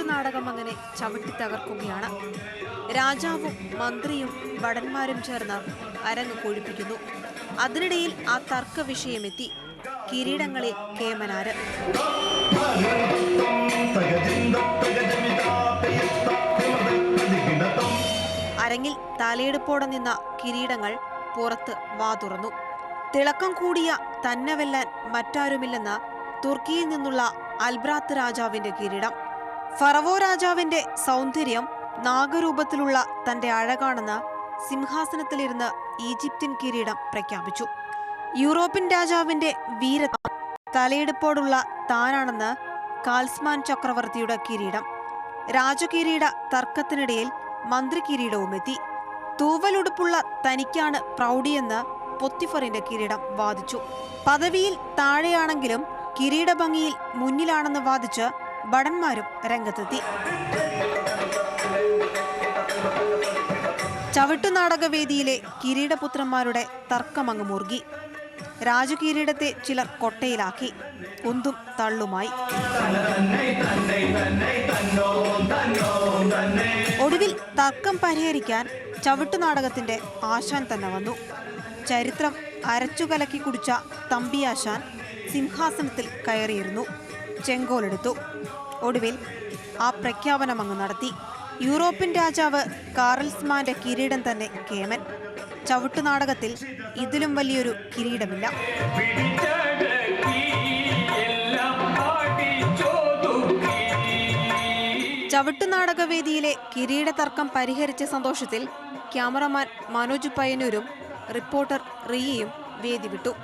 നാടകം അങ്ങനെ ചവിട്ടി തകർക്കുകയാണ്. രാജാവും മന്ത്രിയും ഭടന്മാരും ചേർന്ന് അരങ്ങ് കൊഴിപ്പിക്കുന്നു. അതിനിടയിൽ ആ തർക്ക വിഷയമെത്തി. കിരീടങ്ങളിൽ കേമനാര്. അരങ്ങിൽ തലയെടുപ്പോടെ നിന്ന കിരീടങ്ങൾ പുറത്ത് വാതുറന്നു. തിളക്കം കൂടിയ തന്നെ വെല്ലാൻ മറ്റാരുമില്ലെന്ന് തുർക്കിയിൽ നിന്നുള്ള അൽബ്രാത്ത് രാജാവിന്റെ കിരീടം. ഫറവോ രാജാവിന്റെ സൗന്ദര്യം നാഗരൂപത്തിലുള്ള തന്റെ അഴകാണെന്ന് സിംഹാസനത്തിലിരുന്ന് ഈജിപ്ഷ്യൻ കിരീടം പ്രഖ്യാപിച്ചു. യൂറോപ്യൻ രാജാവിന്റെ വീരത്വം തലയെടുപ്പോടുള്ള താനാണെന്ന് കാൽസ്മാൻ ചക്രവർത്തിയുടെ കിരീടം. രാജകിരീട തർക്കത്തിനിടയിൽ മന്ത്രി കിരീടവുമെത്തി. തൂവലുടുപ്പുള്ള തനിക്കാണ് പ്രൗഢിയെന്ന് പൊത്തിഫറിന്റെ കിരീടം വാദിച്ചു. പദവിയിൽ താഴെയാണെങ്കിലും കിരീടഭംഗിയിൽ മുന്നിലാണെന്ന് വാദിച്ച് ഭടന്മാരും രംഗത്തെത്തി. ചവിട്ടുനാടകവേദിയിലെ കിരീടപുത്രന്മാരുടെ തർക്കമങ്ങ് മുറുകി. രാജകിരീടത്തെ ചിലർ കൊട്ടയിലാക്കി. ഉന്തും തള്ളുമായി. ഒടുവിൽ തർക്കം പരിഹരിക്കാൻ ചവിട്ടുനാടകത്തിന്റെ ആശാൻ തന്നെ വന്നു. ചരിത്രം അരച്ചുകലക്കി കുടിച്ച തമ്പിയാശാൻ സിംഹാസനത്തിൽ കയറിയിരുന്നു. ചെങ്കോലെടുത്തു. ഒടുവിൽ ആ പ്രഖ്യാപനമങ്ങ് നടത്തി. യൂറോപ്യൻ രാജാവ് കാറൽസ്മാന്റെ കിരീടം തന്നെ കേമൻ. ചവിട്ടുനാടകത്തിൽ ഇതിലും വലിയൊരു കിരീടമില്ല. ചവിട്ടുനാടകവേദിയിലെ കിരീട തർക്കം പരിഹരിച്ച സന്തോഷത്തിൽ ക്യാമറമാൻ മനോജ് പയ്യന്നൂരും റിപ്പോർട്ടർ റിയയും വേദി വിട്ടു.